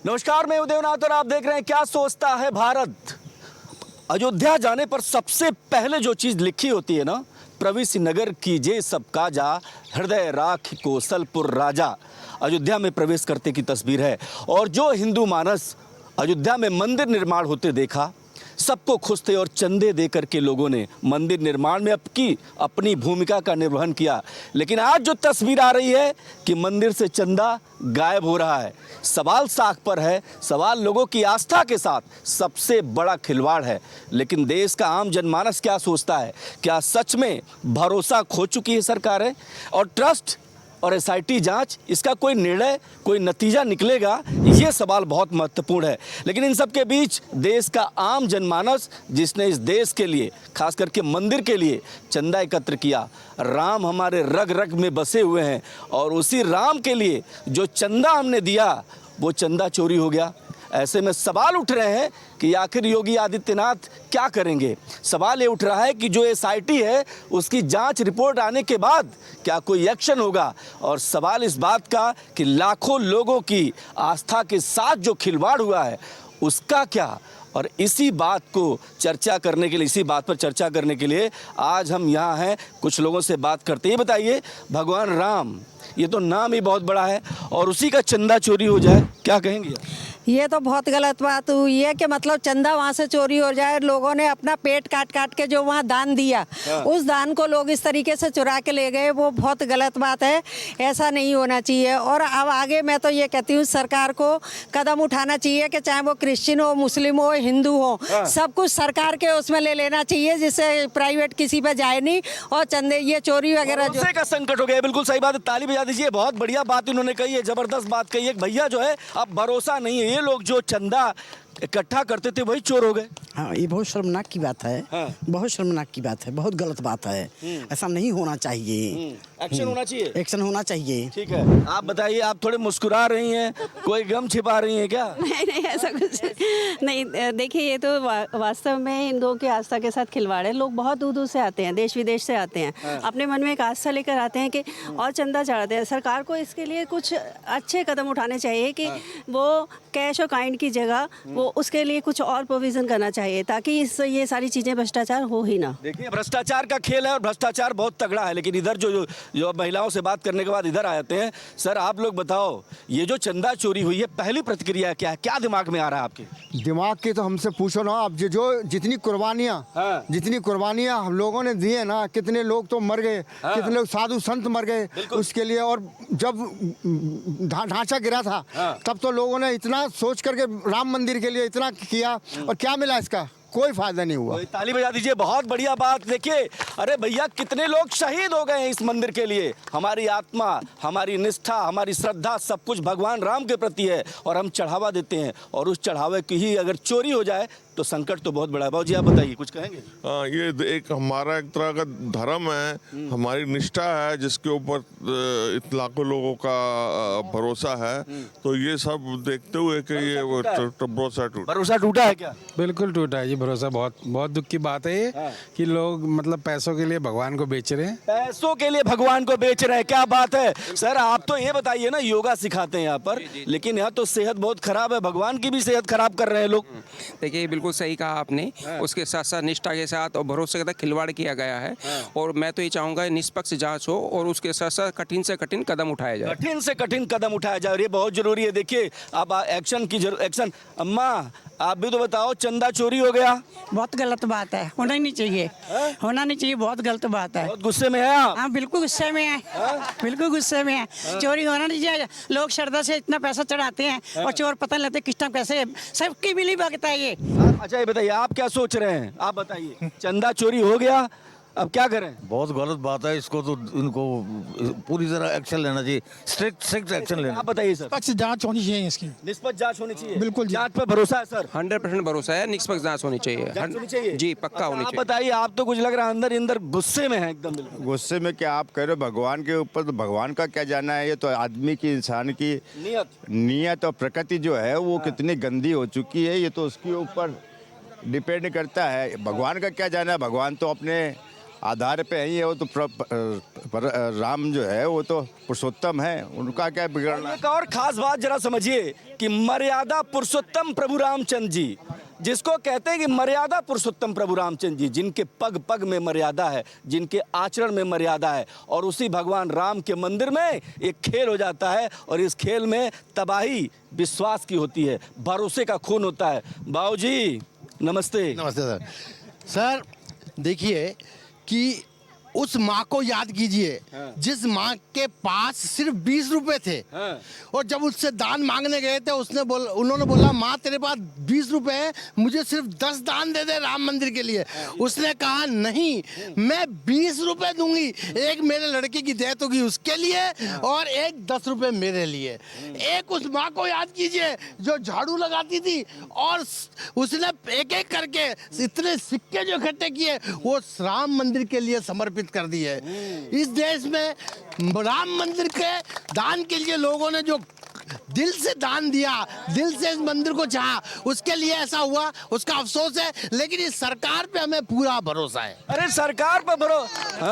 नमस्कार, मैं उदयनाथ और आप देख रहे हैं क्या सोचता है भारत। अयोध्या जाने पर सबसे पहले जो चीज लिखी होती है ना, प्रविश्य नगर कीजे सब काजा, हृदय राख कौशलपुर राजा। अयोध्या में प्रवेश करते की तस्वीर है। और जो हिंदू मानस अयोध्या में मंदिर निर्माण होते देखा, सबको खुश थे और चंदे देकर के लोगों ने मंदिर निर्माण में अपनी भूमिका का निर्वहन किया। लेकिन आज जो तस्वीर आ रही है कि मंदिर से चंदा गायब हो रहा है। सवाल साख पर है, सवाल लोगों की आस्था के साथ सबसे बड़ा खिलवाड़ है। लेकिन देश का आम जनमानस क्या सोचता है? क्या सच में भरोसा खो चुकी है सरकारें? और ट्रस्ट और एसआईटी जांच, इसका कोई निर्णय, कोई नतीजा निकलेगा? ये सवाल बहुत महत्वपूर्ण है। लेकिन इन सब के बीच देश का आम जनमानस, जिसने इस देश के लिए, खास करके मंदिर के लिए चंदा एकत्र किया। राम हमारे रग रग में बसे हुए हैं और उसी राम के लिए जो चंदा हमने दिया वो चंदा चोरी हो गया। ऐसे में सवाल उठ रहे हैं कि आखिर योगी आदित्यनाथ क्या करेंगे। सवाल ये उठ रहा है कि जो एसआईटी है उसकी जांच रिपोर्ट आने के बाद क्या कोई एक्शन होगा। और सवाल इस बात का कि लाखों लोगों की आस्था के साथ जो खिलवाड़ हुआ है उसका क्या। और इसी बात को चर्चा करने के लिए, इसी बात पर चर्चा करने के लिए आज हम यहाँ हैं, कुछ लोगों से बात करते। ये बताइए, भगवान राम, ये तो नाम ही बहुत बड़ा है और उसी का चंदा चोरी हो जाए, क्या कहेंगे? ये तो बहुत गलत बात हुई है कि मतलब चंदा वहाँ से चोरी हो जाए। लोगों ने अपना पेट काट काट के जो वहाँ दान दिया, उस दान को लोग इस तरीके से चुरा के ले गए, वो बहुत गलत बात है। ऐसा नहीं होना चाहिए। और अब आगे मैं तो ये कहती हूँ सरकार को कदम उठाना चाहिए कि चाहे वो क्रिश्चियन हो, मुस्लिम हो, हिंदू हो, सब कुछ सरकार के उसमें ले लेना चाहिए, जिससे प्राइवेट किसी पे जाए नहीं और चंदे ये चोरी वगैरह जो का संकट हो गया। बिल्कुल सही बात है, ताली बजा दीजिए। बहुत बढ़िया बात इन्होंने कही है, जबरदस्त बात कही है। भैया जो है अब भरोसा नहीं है, ये लोग जो चंदा इकट्ठा करते थे वही चोर हो गए। हाँ, ये बहुत शर्मनाक की बात है। हाँ। बहुत शर्मनाक की बात है, बहुत गलत बात है। ऐसा नहीं होना चाहिए। एक्शन होना चाहिए। एक्शन होना चाहिए। ठीक है, आप बताइए, आप थोड़े मुस्कुरा रही हैं, कोई गम छिपा रही हैं क्या? नहीं ऐसा कुछ नहीं। देखिए, ये तो वास्तव में हिंदुओं की आस्था के साथ खिलवाड़ है। लोग बहुत दूर दूर से आते हैं, देश विदेश से आते हैं। हाँ। अपने मन में एक आस्था लेकर आते हैं कि और चंदा चढ़ाते हैं। सरकार को इसके लिए कुछ अच्छे कदम उठाने चाहिए कि वो कैश और काइंड की जगह वो उसके लिए कुछ और प्रोविजन करना चाहिए, ताकि ये सारी चीजें भ्रष्टाचार हो ही ना। देखिए, भ्रष्टाचार का खेल है और भ्रष्टाचार बहुत तगड़ा है। लेकिन इधर जो महिलाओं से बात करने के बाद इधर आ जाते हैं। सर, आप लोग बताओ, ये जो चंदा चोरी हुई है, पहली प्रतिक्रिया क्या है? क्या दिमाग में आ रहा है आपके? दिमाग की तो हमसे पूछो ना। अब जितनी कुर्बानियां हम लोगों ने दी है ना, कितने लोग तो मर गए। कितने लोग साधु संत मर गए उसके लिए। और जब ढांचा गिरा था तब तो लोगों ने इतना सोच करके राम मंदिर के लिए इतना किया, और क्या मिला? इसका कोई फायदा नहीं हुआ। ताली बजा दीजिए, बहुत बढ़िया बात। देखिए, अरे भैया, कितने लोग शहीद हो गए हैं इस मंदिर के लिए। हमारी आत्मा, हमारी निष्ठा, हमारी श्रद्धा सब कुछ भगवान राम के प्रति है और हम चढ़ावा देते हैं। और उस चढ़ावे की ही अगर चोरी हो जाए तो संकट तो बहुत बड़ा है। बाबूजी, आप बताइए, कुछ कहेंगे? हाँ, ये एक हमारा एक तरह का धर्म है, हमारी निष्ठा है, जिसके ऊपर लाखों लोगों का भरोसा है। तो ये सब देखते हुए कि ये भरोसा टूटा है क्या? बिल्कुल टूटा है ये भरोसा। बहुत दुख की बात है ये कि लोग मतलब पैसों के लिए भगवान को बेच रहे हैं। पैसों के लिए भगवान को बेच रहे हैं, क्या बात है। सर, आप तो ये बताइए ना, योगा सिखाते हैं यहाँ पर, लेकिन यहाँ तो सेहत बहुत खराब है, भगवान की भी सेहत खराब कर रहे हैं लोग। देखिए, बिल्कुल सही कहा आपने। उसके साथ साथ निष्ठा के साथ और भरोसे के साथ खिलवाड़ किया गया है। और मैं तो ये चाहूंगा निष्पक्ष जांच हो और उसके साथ साथ कठिन से कठिन कदम उठाया जाए। कठिन से कठिन कदम उठाया जाए, ये बहुत जरूरी है। देखिए, अब एक्शन की एक्शन। अम्मा, आप भी तो बताओ, चंदा चोरी हो गया। बहुत गलत बात है, होना ही नहीं चाहिए। होना नहीं चाहिए, बहुत गलत बात है। बहुत गुस्से में है आप? हाँ, बिल्कुल गुस्से में है। बिल्कुल गुस्से में है। चोरी होना नहीं चाहिए। लोग श्रद्धा से इतना पैसा चढ़ाते हैं और चोर पता नहीं लगते किस टाइम कैसे। सबकी मिली भगत है ये। अच्छा, ये बताइए, आप क्या सोच रहे हैं? आप बताइए, चंदा चोरी हो गया, अब क्या करें? बहुत गलत बात है। इसको तो इनको पूरी तरह एक्शन लेना चाहिए, स्ट्रिक्ट एक्शन लेना। आप बताइए सर। निष्पक्ष जांच होनी चाहिए इसकी। निष्पक्ष जांच होनी चाहिए। बिल्कुल, जांच पर भरोसा है सर? 100% भरोसा है, निष्पक्ष जांच होनी चाहिए। जी, पक्का होनी चाहिए। आप बताइए, आप तो कुछ लग रहा है अंदर गुस्से में है एकदम। बिल्कुल गुस्से में क्या आप कह रहे हो? भगवान के ऊपर तो भगवान का क्या जाना है? ये तो आदमी की, इंसान की नियत और प्रकृति जो है वो कितनी गंदी हो चुकी है, ये तो उसके ऊपर डिपेंड करता है। भगवान का क्या जाना है? भगवान तो अपने आधार पे ही है वो तो राम जो है वो तो पुरुषोत्तम है, उनका क्या बिगड़ना। एक और खास बात जरा समझिए कि मर्यादा पुरुषोत्तम प्रभु रामचंद्र जी, जिसको कहते हैं कि मर्यादा पुरुषोत्तम प्रभु रामचंद्र जी, जिनके पग पग में मर्यादा है, जिनके आचरण में मर्यादा है, और उसी भगवान राम के मंदिर में एक खेल हो जाता है, और इस खेल में तबाही विश्वास की होती है, भरोसे का खून होता है। बाबूजी नमस्ते। नमस्ते सर। सर देखिए कि उस माँ को याद कीजिए जिस माँ के पास सिर्फ 20 रुपए थे, और जब उससे दान मांगने गए थे उन्होंने बोला माँ तेरे पास 20 रुपए है, मुझे सिर्फ 10 दान दे दे राम मंदिर के लिए। उसने कहा नहीं, मैं 20 रुपए दूंगी, एक मेरे लड़के की डेथ होगी उसके लिए और एक 10 रुपए मेरे लिए। एक उस माँ को याद कीजिए जो झाड़ू लगाती थी और उसने एक एक करके इतने सिक्के जो इकट्ठे किए वो राम मंदिर के लिए समर्पित कर दी है। इस देश में राम मंदिर के दान के लिए लोगों ने जो दिल से दान दिया, दिल से इस मंदिर को चाहा, उसके लिए ऐसा हुआ, उसका अफसोस है। लेकिन इस सरकार पे हमें पूरा भरोसा है। अरे सरकार पर भरोसा?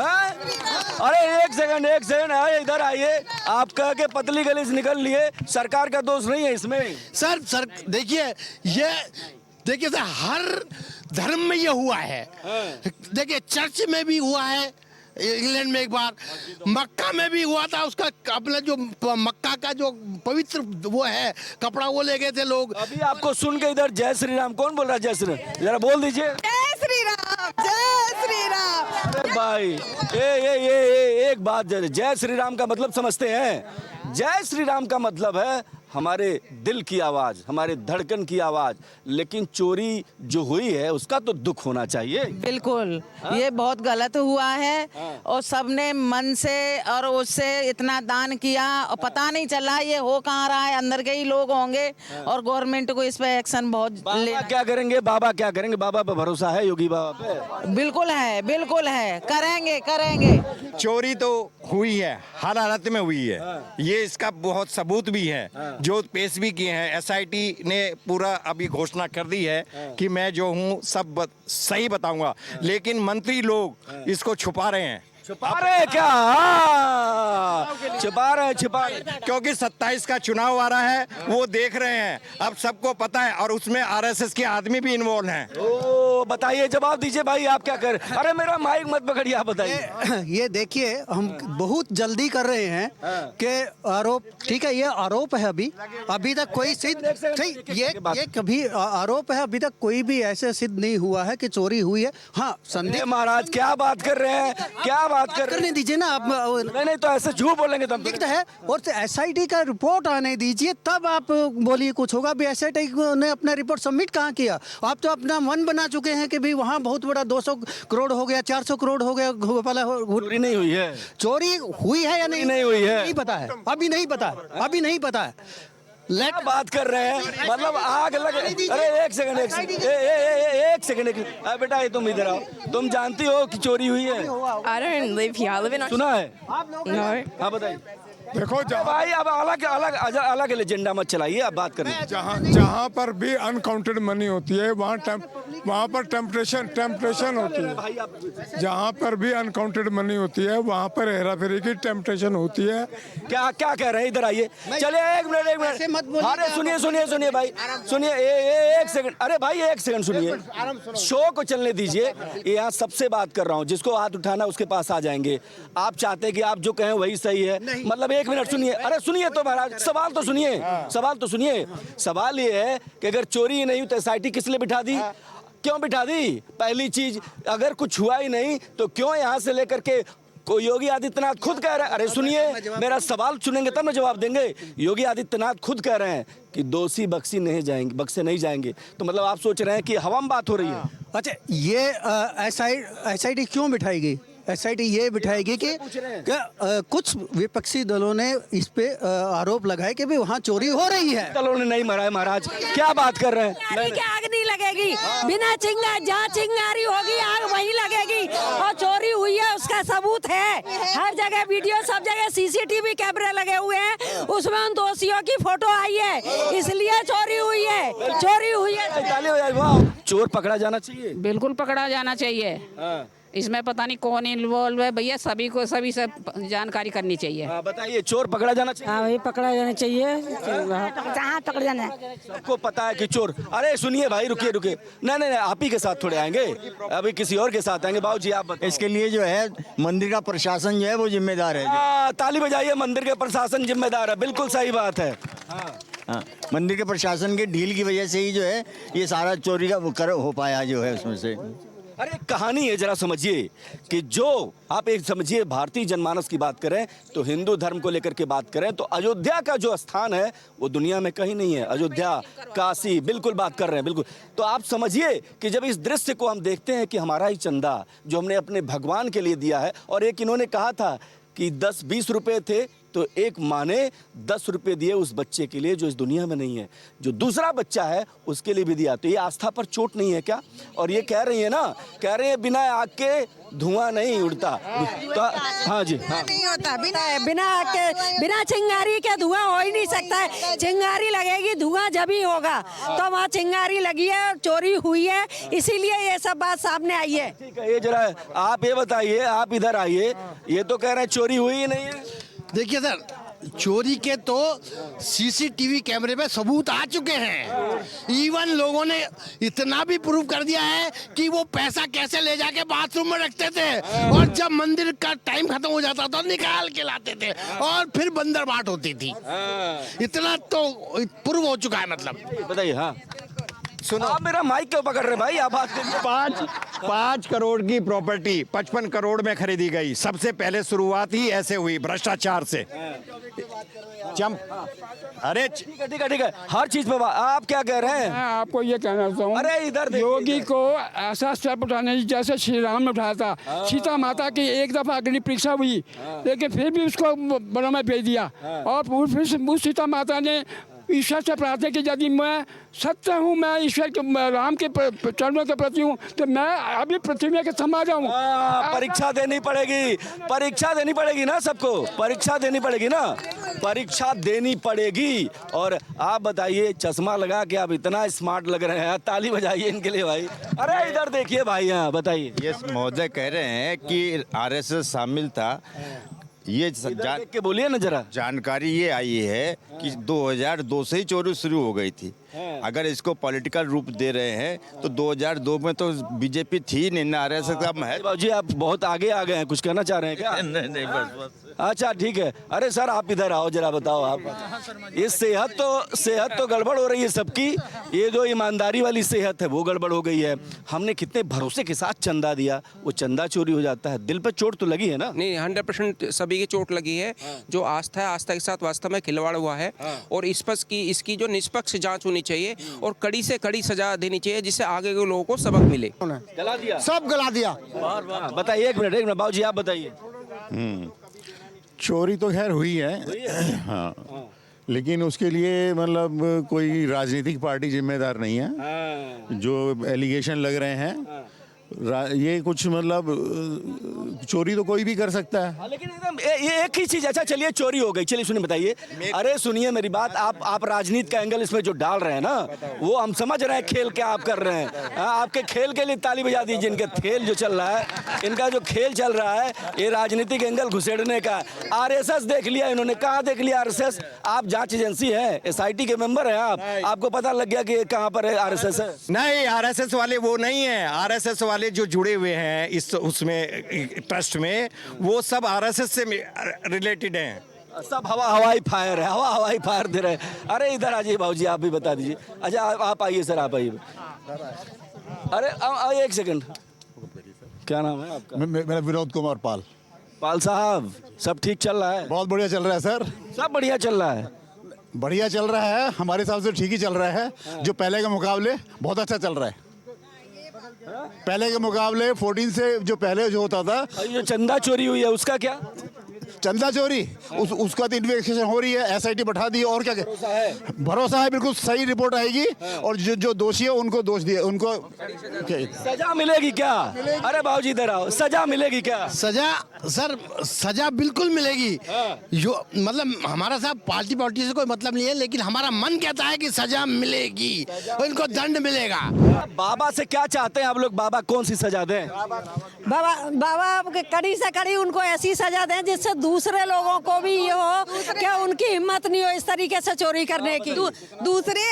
अरे एक सेकंड आइए, इधर आइए। आप कह के पतली गली से निकल लिए, सरकार का दोष नहीं है इसमें। सर देखिए सर, हर धर्म में ये हुआ है। देखिए चर्च में भी हुआ है, इंग्लैंड में एक बार, मक्का में भी हुआ था। उसका अपना जो मक्का का जो पवित्र वो है कपड़ा, वो ले गए थे लोग। अभी आपको सुन के इधर जय श्री राम, कौन बोल रहा है जय श्री राम? जरा बोल दीजिए। जय श्री राम, जय श्री राम। अरे भाई ये एक बात, जय श्री राम का मतलब समझते हैं? जय श्री राम का मतलब है हमारे दिल की आवाज, हमारे धड़कन की आवाज। लेकिन चोरी जो हुई है उसका तो दुख होना चाहिए। बिल्कुल, ये बहुत गलत हुआ है और सबने मन से और उससे इतना दान किया और पता नहीं चला ये हो कहाँ रहा है, अंदर के ही लोग होंगे। और गवर्नमेंट को इस पे एक्शन बहुत बाबा क्या करेंगे? बाबा क्या करेंगे? बाबा पे भरोसा है? योगी बाबा पे? बिल्कुल है, करेंगे। चोरी तो हुई है, हर हालत में हुई है, ये इसका बहुत सबूत भी है, जो पेश भी किए हैं। एसआईटी ने पूरा अभी घोषणा कर दी है कि मैं जो हूँ सब सही बताऊंगा, लेकिन मंत्री लोग इसको छुपा रहे हैं। छुपा रहे क्या? छुपा रहे क्योंकि 27 का चुनाव आ रहा है, वो देख रहे हैं, अब सबको पता है, और उसमें आरएसएस के आदमी भी इन्वॉल्व हैं। ओ बताइए, जवाब दीजिए भाई, आप क्या कर? अरे मेरा माइक मत पकड़िए, आप बताइए। ये देखिए, हम बहुत जल्दी कर रहे हैं कि आरोप, ठीक है, ये आरोप है, अभी तक कोई सिद्ध, ये कभी आरोप है, अभी तक कोई भी ऐसे सिद्ध नहीं हुआ है कि चोरी हुई है। हाँ संदीप महाराज क्या बात कर रहे हैं? क्या बात करने दीजिए ना आप। नहीं तो ऐसे झूठ बोलेंगे तब दिखता है। और एसआईटी का रिपोर्ट आने दीजिए, तब आप बोलिए कुछ होगा। अभी एसआईटी ने अपना रिपोर्ट सबमिट कहाँ किया? आप तो अपना मन बना चुके हैं कि भाई वहाँ बहुत बड़ा 200 करोड़ हो गया, 400 करोड़ हो गया। चोरी नहीं हुई है। चोरी हुई है या नहीं हुई है? नहीं पता है, अभी नहीं पता है। क्या बात कर रहे हैं? मतलब आग लगे। अरे एक सेकंड बेटा, ये तुम इधर आओ। तुम जानती हो कि चोरी हुई है? सुना है? हाँ बताइए। देखो भाई, अब अलग एजेंडा मत चलाइए, आप बात करें। जहाँ पर भी अनकाउंटेड मनी होती है वहाँ पर टेम्पटेशन होती है। जहाँ पर भी अनकाउंटेड मनी होती है वहाँ पर हेरा फेरी की टेम्पटेशन होती है। क्या कह रहे हैं? इधर आइए। चलिए एक मिनट। अरे सुनिए भाई, सुनिए एक सेकंड। अरे भाई एक सेकंड सुनिए, शो को चलने दीजिए। यहाँ सबसे बात कर रहा हूँ, जिसको हाथ उठाना उसके पास आ जाएंगे। आप चाहते हैं कि आप जो कहें वही सही है? मतलब एक मिनट सुनिए। अरे सुनिए तो महाराज, सवाल तो सुनिए। सवाल ये है कि अगर चोरी ही नहीं हुई तो एसआईटी किस लिए बिठा दी? क्यों बिठा दी? पहली चीज, अगर कुछ हुआ ही नहीं तो क्यों यहाँ से लेकर के कोई योगी आदित्यनाथ खुद कह रहे हैं। अरे सुनिए, मेरा सवाल सुनेंगे तब मैं जवाब देंगे। योगी आदित्यनाथ खुद कह रहे हैं कि दोषी बख्से नहीं जाएंगे। तो मतलब आप सोच रहे हैं कि हवा में बात हो रही है? अच्छा, ये एसआईटी क्यों बिठाएगी? एसआईटी ये बिठाएगी कि कुछ विपक्षी दलों ने इस पे आरोप लगाए कि भी वहाँ चोरी हो रही है। दलों ने नहीं मरा है महाराज, क्या बात कर रहे हैं? आग नहीं लगेगी, बिना जहाँ चिंगारी होगी आग वहीं लगेगी। और चोरी हुई है उसका सबूत है, हर जगह वीडियो, सब जगह सीसीटीवी कैमरे लगे हुए हैं, उसमें उन दोषियों की फोटो आई है, इसलिए चोरी हुई है। चोर पकड़ा जाना चाहिए। बिल्कुल पकड़ा जाना चाहिए। इसमें पता नहीं कौन इन्वॉल्व है भैया, सभी को सभी से जानकारी करनी चाहिए। बताइए, चोर पकड़ा जाना चाहिए? हाँ भाई, पकड़ा जाना चाहिए। कहाँ पकड़ जाना है? सबको पता है कि चोर। अरे सुनिए भाई, रुकिए रुकिए, नहीं, आप ही के साथ थोड़े आएंगे, अभी किसी और के साथ आएंगे। बाबू जी आप बताइए। इसके लिए जो है मंदिर का प्रशासन जो है वो जिम्मेदार है। ताली बजाइए, मंदिर के प्रशासन जिम्मेदार है, बिल्कुल सही बात है। हाँ, मंदिर के प्रशासन के ढील की वजह से ही जो है ये सारा चोरी का कर हो पाया जो है उसमें से। अरे एक कहानी है, जरा समझिए कि जो आप एक समझिए, भारतीय जनमानस की बात करें तो हिंदू धर्म को लेकर के बात करें तो अयोध्या का जो स्थान है वो दुनिया में कहीं नहीं है। अयोध्या, काशी, बिल्कुल बात कर रहे हैं, बिल्कुल। तो आप समझिए कि जब इस दृश्य को हम देखते हैं कि हमारा ही चंदा जो हमने अपने भगवान के लिए दिया है, और एक इन्होंने कहा था कि 10-20 रुपए थे, तो एक माँ ने 10 रुपए दिए उस बच्चे के लिए जो इस दुनिया में नहीं है, जो दूसरा बच्चा है उसके लिए भी दिया। तो ये आस्था पर चोट नहीं है क्या? और ये कह रही है ना, कह रही है बिना आग के धुआं नहीं उड़ता। तो हाँ जी, हाँ। नहीं होता, बिना चिंगारी के धुआं हो ही नहीं सकता है। चिंगारी लगेगी, धुआं जब ही होगा। तो वहाँ चिंगारी लगी है, चोरी हुई है, इसीलिए ये सब बात सामने आई है। ठीक है, ये जरा आप ये बताइए, आप इधर आइए, ये तो कह रहे हैं चोरी हुई ही नहीं है। देखिए सर, चोरी के तो सीसीटीवी कैमरे में सबूत आ चुके हैं। इवन लोगों ने इतना भी प्रूव कर दिया है कि वो पैसा कैसे ले जाके बाथरूम में रखते थे और जब मंदिर का टाइम खत्म हो जाता था निकाल के लाते थे और फिर बंदर बाट होती थी। इतना तो प्रूव हो चुका है। मतलब बताइए। हाँ सुनो, आप मेरा माइक क्यों पकड़ रहे भाई? आप बात करिए। 5 करोड़ की प्रॉपर्टी 55 करोड़ में खरीदी गई। सबसे पहले शुरुआत ही ऐसे हुई, भ्रष्टाचार से। अरे ठीक है, हर चीज पे आप क्या कह रहे हैं? मैं आपको ये कहना चाहता हूँ, अरे इधर योगी को ऐसा स्टेप उठाने जैसे श्री राम ने उठाया था। सीता माता की एक दफा अग्नि परीक्षा हुई, लेकिन फिर भी उसको वन में भेज दिया, और फिर सीता माता ने ईश्वर से प्रार्थना की, यदि मैं सत्य हूँ, मैं ईश्वर के राम के चरणों के प्रति हूँ, तो मैं अभी पृथ्वी के समा जाऊँ। परीक्षा देनी पड़ेगी, परीक्षा देनी पड़ेगी ना सबको, परीक्षा देनी पड़ेगी ना, परीक्षा देनी पड़ेगी। और आप बताइए, चश्मा लगा के आप इतना स्मार्ट लग रहे हैं, ताली बजाइए इनके लिए भाई। अरे इधर देखिए भाई, यहाँ बताइए। ये महोदय कह रहे हैं कि आरएसएस शामिल था। ये देख के बोलिए ना जरा। जानकारी ये आई है कि 2002 से ही चोरी शुरू हो गई थी। अगर इसको पॉलिटिकल रूप दे रहे हैं तो 2002 में तो बीजेपी थी नहीं ना, आरएसएस का महल। बाबूजी आप बहुत आगे आ गए हैं, कुछ कहना चाह रहे हैं क्या? नहीं बस। अच्छा ठीक है। अरे सर आप इधर आओ जरा, बताओ आप। ये सेहत तो गड़बड़ हो रही है सबकी, ये जो ईमानदारी वाली सेहत है वो गड़बड़ हो गई है। हमने कितने भरोसे के साथ चंदा दिया, वो चंदा चोरी हो जाता है। दिल पे चोट तो लगी है ना? नहीं, 100% सभी की चोट लगी है। जो आस्था है, आस्था के साथ वास्तव में खिलवाड़ हुआ है, और इस पर इसकी जो निष्पक्ष जांच होनी चाहिए और कड़ी से कड़ी सजा देनी चाहिए, जिससे आगे के लोगों को सबक मिले। गला दिया, सब गला दिया। बताइए, एक मिनट बाबूजी आप बताइए। चोरी तो खैर हुई है, हाँ, लेकिन उसके लिए मतलब कोई राजनीतिक पार्टी जिम्मेदार नहीं है। जो एलिगेशन लग रहे हैं ये कुछ मतलब चोरी तो कोई भी कर सकता है। लेकिन एकदम ये एक ही चीज। अच्छा चलिए, चोरी हो गई, चलिए सुनिए, बताइए। अरे सुनिए मेरी बात, आप राजनीति का एंगल इसमें जो डाल रहे हैं ना, वो हम समझ रहे हैं खेल क्या आप कर रहे हैं। आपके खेल के लिए ताली बजा दीजिए। इनके खेल जो चल रहा है, इनका जो खेल चल रहा है, ये राजनीतिक एंगल घुसेड़ने का। आरएसएस देख लिया इन्होंने। कहाँ देख लिया आरएसएस? आप जांच एजेंसी है, एसआईटी के मेंबर हैं आप, आपको पता लग गया कि कहाँ पर है आरएसएस है? नहीं, आरएसएस वाले वो नहीं है। आरएसएस वाले जो जुड़े हुए हैं इस उसमें ट्रस्ट में, वो सब आरएसएस से रिलेटेड हैं। सब हवाई फायर है, हवाई फायर दे रहे हैं। अरे इधर आ जाइए बाबूजी, आप भी बता दीजिए। अच्छा आप आइए सर, आप आइए। अरे एक सेकंड, क्या नाम है आपका? मेरा विनोद कुमार पाल। पाल साहब, सब ठीक चल रहा है? बहुत बढ़िया चल रहा है सर। सब बढ़िया चल रहा है? बढ़िया चल रहा है, हमारे हिसाब से ठीक ही चल रहा है। जो पहले के मुकाबले बहुत अच्छा चल रहा है। पहले के मुकाबले 14 से जो पहले जो होता था। ये चंदा चोरी हुई है उसका क्या? चंदा चोरी उसका तो इन्वेस्टिगेशन हो रही है, एसआईटी बैठा दी, और क्या भरोसा है, बिल्कुल सही रिपोर्ट आएगी और जो दोषी है उनको दोष दिए, उनको सजा मिलेगी क्या? अरे बाबूजी इधर आओ, सजा मिलेगी क्या? सजा सर, सजा बिल्कुल मिलेगी। जो मतलब हमारा साहब पार्टी से कोई मतलब नहीं है, लेकिन हमारा मन कहता है कि सजा मिलेगी, इनको दंड मिलेगा। बाबा से क्या चाहते हैं आप लोग? बाबा कौन सी सजा दें? बाबा कड़ी से कड़ी उनको ऐसी सजा दें जिससे दूसरे लोगों को भी ये हो कि उनकी हिम्मत नहीं हो इस तरीके से चोरी करने की। दूसरे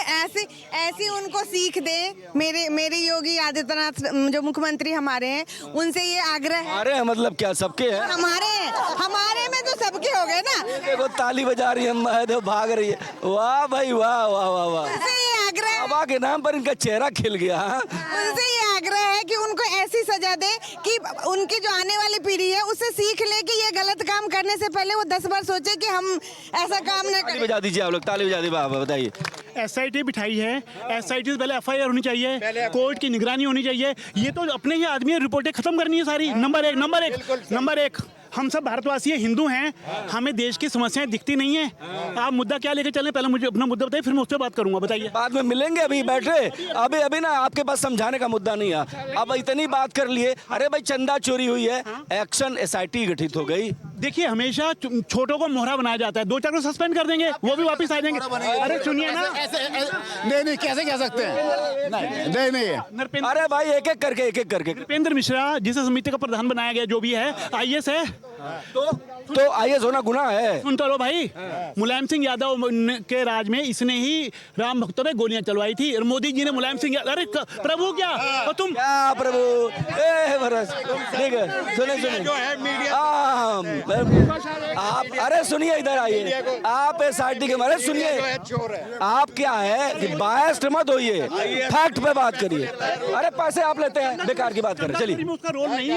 ऐसी उनको सीख दे। मेरे योगी आदित्यनाथ जो मुख्यमंत्री हमारे हैं, उनसे ये आग्रह है। अरे मतलब क्या सबके हैं? हमारे में तो सबके हो गए ना। देखो ताली बजा रही है, देखो भाग रही है। वाह भाई वाह वाह वाह वाह। बाबा के नाम पर इनका चेहरा खिल गया। उनसे ये आग्रह है कि उनको ऐसी सजा दे कि उनकी जो आने वाली पीढ़ी है उससे सीख ले कि ये गलत काम करने से पहले वो 10 बार सोचे कि हम ऐसा काम न करें। बजा दीजिए आप लोग, ताली बजा दीजिए। बाबा बताइए। एसआईटी बिठाई है, एसआईटी से पहले एफआईआर होनी चाहिए, कोर्ट की निगरानी होनी चाहिए। ये तो अपने ही आदमी रिपोर्टें खत्म करनी है सारी। नंबर एक हम सब भारतवासी हिंदू हैं, हमें देश की समस्याएं दिखती नहीं है। आप मुद्दा क्या लेकर चलें? पहले मुझे अपना मुद्दा बताइए, फिर मैं उस पर बात करूंगा। बताइए। बाद में मिलेंगे, अभी बैठे अभी ना आपके पास समझाने का मुद्दा नहीं है। अब इतनी बात कर लिए। अरे भाई चंदा चोरी हुई है, एक्शन एसआईटी गठित हो गई। देखिए हमेशा छोटों को मोहरा बनाया जाता है, 2-4 को सस्पेंड कर देंगे, वो भी वापस आ जाएंगे। अरे सुनिए ना, नहीं कैसे कह सकते हैं? नहीं। अरे भाई एक एक करके नृपेंद्र मिश्रा जिसे समिति का प्रधान बनाया गया, जो भी है आईएएस है, तो आईएएस होना गुनाह है। सुन तो लो भाई, मुलायम सिंह यादव के राज में इसने ही राम भक्तों पे गोलियां चलवाई थी, और मोदी जी ने मुलायम सिंह यादव। अरे प्रभु क्या और तुम क्या प्रभु? ठीक है, सुनिए आप, अरे सुनिए इधर आइए। आप एसआईटी के मारे सुनिए, आप क्या है कि बायस्ड मत होइए, फैक्ट पे बात करिए। अरे पैसे आप लेते हैं, बेकार की बात करें। चलिए उसका रोल नहीं।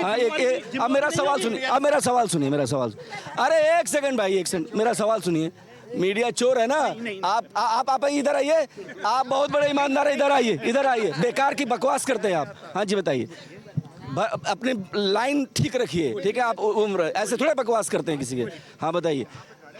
अब मेरा सवाल सुनिए, मेरा सवाल। अरे एक सेकंड भाई, एक सेकंड, मेरा सवाल सुनिए। मीडिया चोर है ना? आप इधर आइए, आप बहुत बड़े ईमानदार है, इधर आइए। बेकार की बकवास करते हैं आप। हाँ जी बताइए, अपने लाइन ठीक रखिए, ठीक है? आप उम्र ऐसे थोड़े बकवास करते हैं किसी के। हाँ बताइए।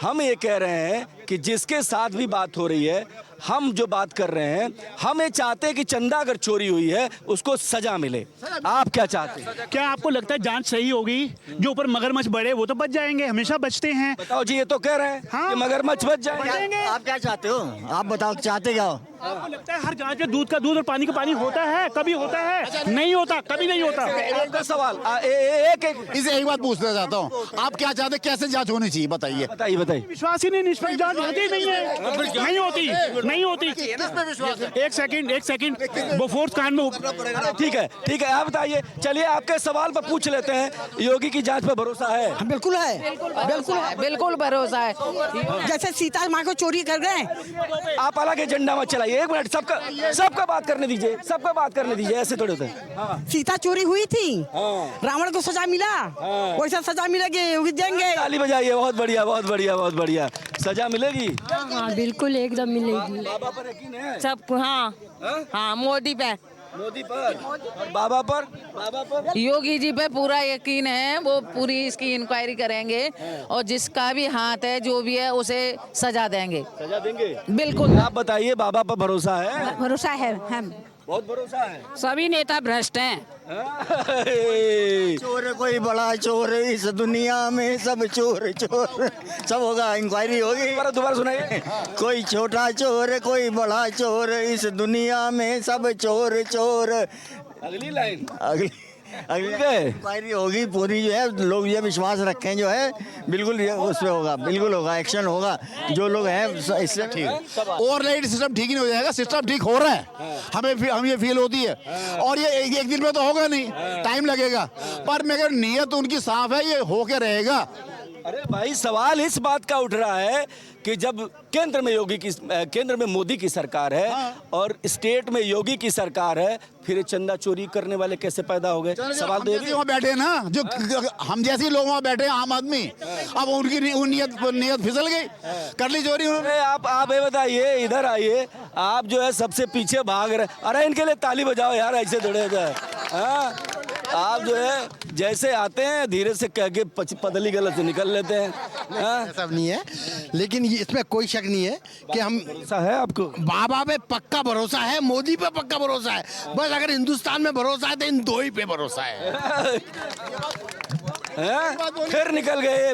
हम ये कह रहे हैं कि जिसके साथ भी बात हो रही है, हम जो बात कर रहे हैं, हम ये चाहते हैं कि चंदा अगर चोरी हुई है उसको सजा मिले। आप क्या चाहते हैं? क्या आपको लगता है जांच सही होगी? जो ऊपर मगरमच्छ बढ़े वो तो बच जाएंगे, हमेशा बचते हैं। बताओ जी, ये तो कह रहे हैं कि मगरमच्छ बच जाएंगे। आप क्या चाहते हो? आप बताओ चाहते क्या हो? आपको लगता है हर जांच में दूध का दूध और पानी का पानी होता है? कभी होता है? नहीं होता, कभी नहीं होता। एक सवाल इसे एक बात पूछना चाहता हूँ, आप क्या चाहते हैं, कैसे जांच होनी चाहिए? बताइए। विश्वास ही नहीं, निष्पक्ष जांच होती नहीं है, नहीं होती। एक सेकंड बोफोर्स कांड में। ठीक है, आप बताइए। चलिए आपके सवाल पर पूछ लेते हैं, योगी की जांच पर भरोसा है? बिल्कुल है, बिल्कुल भरोसा है। जैसे सीता माँ को चोरी कर गए। आप अलग एजेंडा मत चलाइए। एक मिनट, सबका बात करने दीजिए, ऐसे थोड़े होते हैं। सीता चोरी हुई थी, रावण को सजा मिला, वैसा सजा मिलेगी, देंगे। ताली बजाइए। बहुत बढ़िया। सजा मिलेगी? हाँ बिल्कुल, एकदम मिलेगी। बाबा पर यकीन है? सब हाँ, मोदी पर और बाबा पर योगी जी पे पूरा यकीन है। वो पूरी इसकी इंक्वायरी करेंगे और जिसका भी हाथ है, जो भी है, उसे सजा देंगे। बिल्कुल। आप बताइए, बाबा पर भरोसा है? भरोसा है, हम बहुत भरोसा है। सभी नेता भ्रष्ट हैं। चोर कोई बड़ा चोर इस दुनिया में, सब चोर सब होगा, इंक्वायरी होगी। दोबारा सुनाइए। कोई छोटा चोर कोई बड़ा चोर इस दुनिया में, सब चोर। अगली लाइन इंक्वायरी होगी पूरी, जो है लोग ये विश्वास रखें, जो है बिल्कुल उस पर होगा, बिल्कुल होगा, एक्शन होगा। जो लोग हैं इससे ठीक ओवरनाइट सिस्टम ठीक नहीं हो जाएगा, सिस्टम ठीक हो रहा है, हम ये फील होती है। और ये एक दिन में तो होगा नहीं, टाइम लगेगा, पर मगर नीयत उनकी साफ है, ये होके रहेगा। अरे भाई सवाल इस बात का उठ रहा है कि जब केंद्र में मोदी की सरकार है और स्टेट में योगी की सरकार है, फिर चंदा चोरी करने वाले कैसे पैदा हो गए? सवाल तो ये बैठे ना, जो हम जैसे लोग वहाँ बैठे, आम आदमी, अब उनकी नीयत फिसल गई, कर ली चोरी उन्होंने। आप ये बताइए, इधर आइए, आप जो है सबसे पीछे भाग रहे। अरे इनके लिए ताली बजाओ यार, ऐसे थोड़े जाए। आप जो है जैसे आते हैं धीरे से कह के पतली गलत से निकल लेते हैं। ऐसा नहीं है, लेकिन इसमें कोई शक नहीं है कि हम भरोसा है आपको? बाबा पे पक्का भरोसा है, मोदी पे पक्का भरोसा है। बस अगर हिंदुस्तान में भरोसा है तो इन दो ही पे भरोसा है। फिर निकल गए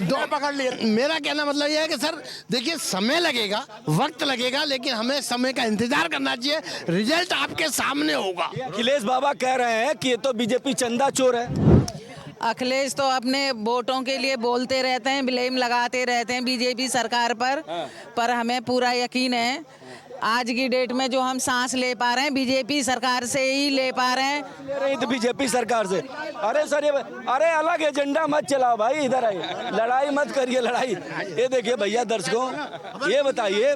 दो पकड़ लिए। मेरा कहना मतलब यह है कि सर देखिए, समय लगेगा, वक्त लगेगा, लेकिन हमें समय का इंतजार करना चाहिए। रिजल्ट आपके सामने होगा। अखिलेश बाबा कह रहे हैं कि ये तो बीजेपी चंदा चोर है। अखिलेश तो अपने वोटों के लिए बोलते रहते हैं, ब्लेम लगाते रहते हैं बीजेपी सरकार पर हमें पूरा यकीन है आज की डेट में जो हम सांस ले पा रहे हैं बीजेपी सरकार से ही ले पा रहे हैं। ले रही तो बीजेपी सरकार से। अरे सर अरे अलग एजेंडा मत चलाओ भाई, इधर आइए, लड़ाई मत करिए लड़ाई। ये देखिए भैया दर्शकों, ये बताइए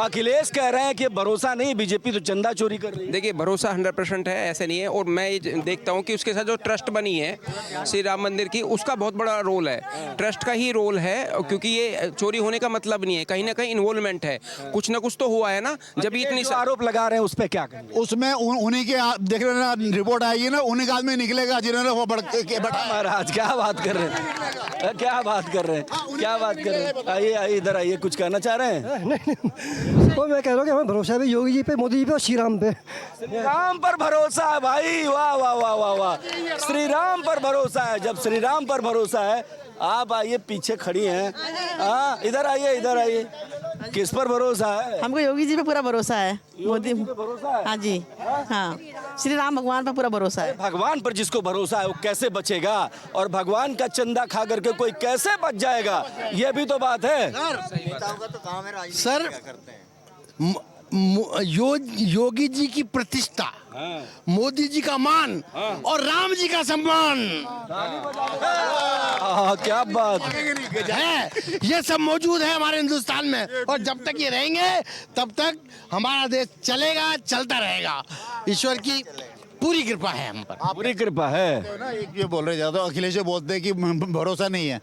अखिलेश कह रहे हैं कि भरोसा नहीं, बीजेपी तो चंदा चोरी कर रही है। देखिए भरोसा 100% है, ऐसे नहीं है। और मैं ये देखता हूँ कि उसके साथ जो ट्रस्ट बनी है श्री राम मंदिर की, उसका बहुत बड़ा रोल है, ट्रस्ट का ही रोल है। क्योंकि ये चोरी होने का मतलब नहीं है, कहीं ना कहीं इन्वॉल्वमेंट है, कुछ ना कुछ तो हुआ है ना। जब इतनी आरोप लगा रहे हैं उस पे क्या करेंगे? उसमें उन्हीं के देख रहे ना, रिपोर्ट आएगी ना, उन्हीं का आदमी निकलेगा जिन्होंने वो महाराज क्या बात कर रहे हैं, क्या बात कर रहे हैं? आइए इधर आइए, कुछ कहना चाह रहे हैं? वो मैं कह रहा हूँ कि हमें भरोसा भी योगी जी पे, मोदी जी पे और श्री राम पे। श्री राम पर भरोसा है भाई, वाह वाह वाह वाह वाह, श्री राम पर भरोसा है। जब श्री राम पर भरोसा है, आप आइए, पीछे खड़ी हैं, हाँ इधर आइए। किस पर भरोसा है? हमको योगी जी पे पूरा भरोसा है, मोदी पे भरोसा है? हाँ जी, हाँ श्री राम भगवान पर पूरा भरोसा है। भगवान पर जिसको भरोसा है वो कैसे बचेगा, और भगवान का चंदा खा करके कोई कैसे बच जाएगा, ये भी तो बात है। सर योगी जी की प्रतिष्ठा, मोदी जी का मान और राम जी का सम्मान, क्या बात है, ये सब मौजूद है हमारे हिंदुस्तान में। और जब तक ये रहेंगे तब तक हमारा देश चलेगा, चलता रहेगा। ईश्वर की पूरी कृपा है हम पर। पूरी कृपा है। एक ये बोल रहे ज्यादा, अखिलेश जी बोलते हैं कि भरोसा नहीं है।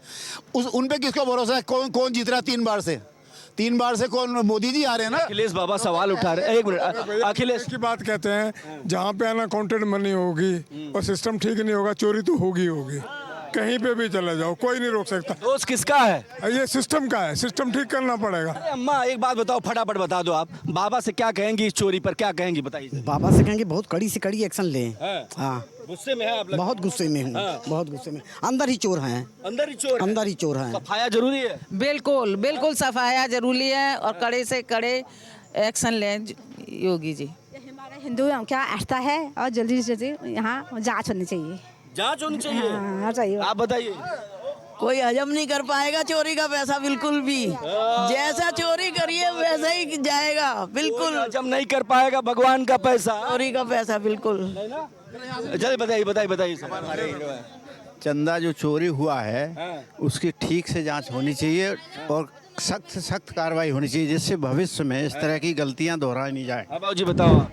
उन पे किसको भरोसा है? कौन जीत रहा 3 बार से? 3 बार से कौन? मोदी जी आ रहे हैं ना। अखिलेश बाबा सवाल उठा रहे हैं। एक मिनट, अखिलेश की बात कहते हैं, जहाँ पे अनअकाउंटेड मनी होगी और सिस्टम ठीक नहीं होगा, चोरी तो होगी। कहीं पे भी चले जाओ, कोई नहीं रोक सकता। दोस्त किसका है? ये सिस्टम का है, सिस्टम ठीक करना पड़ेगा। अम्मा एक बात बताओ, फटाफट बता दो, आप बाबा से क्या कहेंगी, इस चोरी पर क्या कहेंगी, बताइए। बाबा से कहेंगे बहुत कड़ी से कड़ी एक्शन लें। हाँ गुस्से में है आप? बहुत गुस्से में हूँ, बहुत गुस्से में। अंदर ही चोर हैं। अंदर ही चोर हैं। सफाया जरूरी है। बिल्कुल बिल्कुल सफाया जरूरी है, और कड़े से कड़े एक्शन लें योगी जी। हमारे हिंदू क्या आस्था है, और जल्दी से जल्दी यहाँ जांच होनी चाहिए। जांच होनी चाहिए। हाँ चाहिए। आप बताइए। कोई हजम नहीं कर पाएगा चोरी का पैसा, बिल्कुल भी। जैसा चोरी करिए वैसा ही जाएगा, बिल्कुल। हजम नहीं कर पाएगा भगवान का पैसा, चोरी का पैसा, बिल्कुल। जल्दी बताइए। चंदा जो चोरी हुआ है उसकी ठीक से जांच होनी चाहिए और सख्त से सख्त कार्रवाई होनी चाहिए, जिससे भविष्य में इस तरह की गलतियां दोहराई नहीं जाए। बाबू जी बताओ।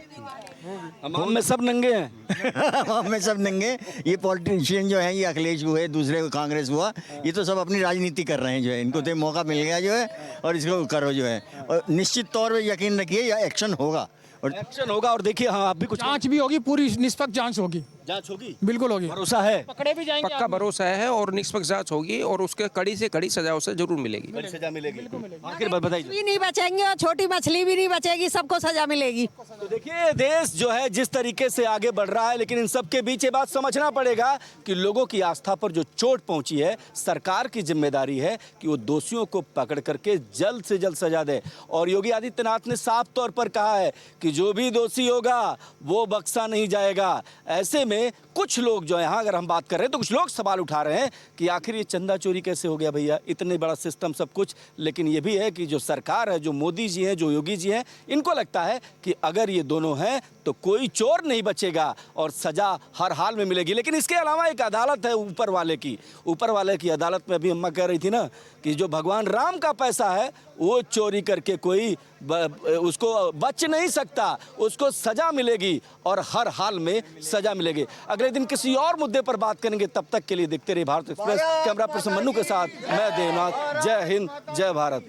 हम में सब नंगे हैं। हम में सब नंगे। ये पॉलिटिशियन जो है, ये अखिलेश हुए, दूसरे कांग्रेस हुआ, ये तो सब अपनी राजनीति कर रहे हैं जो है। इनको तो मौका मिल गया जो है, और इसको करो जो है। और निश्चित तौर पे यकीन रखिए यह एक्शन होगा, और देखिए हाँ आप भी कुछ जांच भी होगी, पूरी निष्पक्ष जांच होगी। बिल्कुल होगी। भरोसा है? पकड़े भी जाएंगे। पक्का भरोसा है, और निष्पक्ष जांच होगी, और उसके कड़ी से कड़ी सजा उसे जरूर मिलेगी। सजा मिलेगी। आखिर बात बताइए। भी नहीं बचेंगे और छोटी मछली भी नहीं बचेगी, सबको सजा मिलेगी। तो देखिए देश जो है जिस तरीके से आगे बढ़ रहा है, लेकिन इन सब के बीच ये बात समझना पड़ेगा कि लोगों की आस्था पर जो चोट पहुंची है, सरकार की जिम्मेदारी है कि वो दोषियों को पकड़ करके जल्द से जल्द सजा दे। और योगी आदित्यनाथ ने साफ तौर पर कहा है कि जो भी दोषी होगा वो बख्शा नहीं जाएगा। ऐसे में कुछ लोग जो है, यहाँ अगर हम बात कर रहे हैं तो कुछ लोग सवाल उठा रहे हैं कि आखिर ये चंदा चोरी कैसे हो गया भैया, इतने बड़ा सिस्टम सब कुछ। लेकिन ये भी है कि जो सरकार है, जो मोदी जी हैं, जो योगी जी हैं, इनको लगता है कि अगर ये दोनों हैं तो कोई चोर नहीं बचेगा और सजा हर हाल में मिलेगी। लेकिन इसके अलावा एक अदालत है ऊपर वाले की अदालत में अभी अम्मा कह रही थी ना कि जो भगवान राम का पैसा है वो चोरी करके कोई उसको बच नहीं सकता, उसको सजा मिलेगी और हर हाल में सजा मिलेगी। अगले दिन किसी और मुद्दे पर बात करेंगे, तब तक के लिए देखते रहिए Bharat express. Camera person Mannu के साथ मैं देवनाथ। जय हिंद, जय भारत।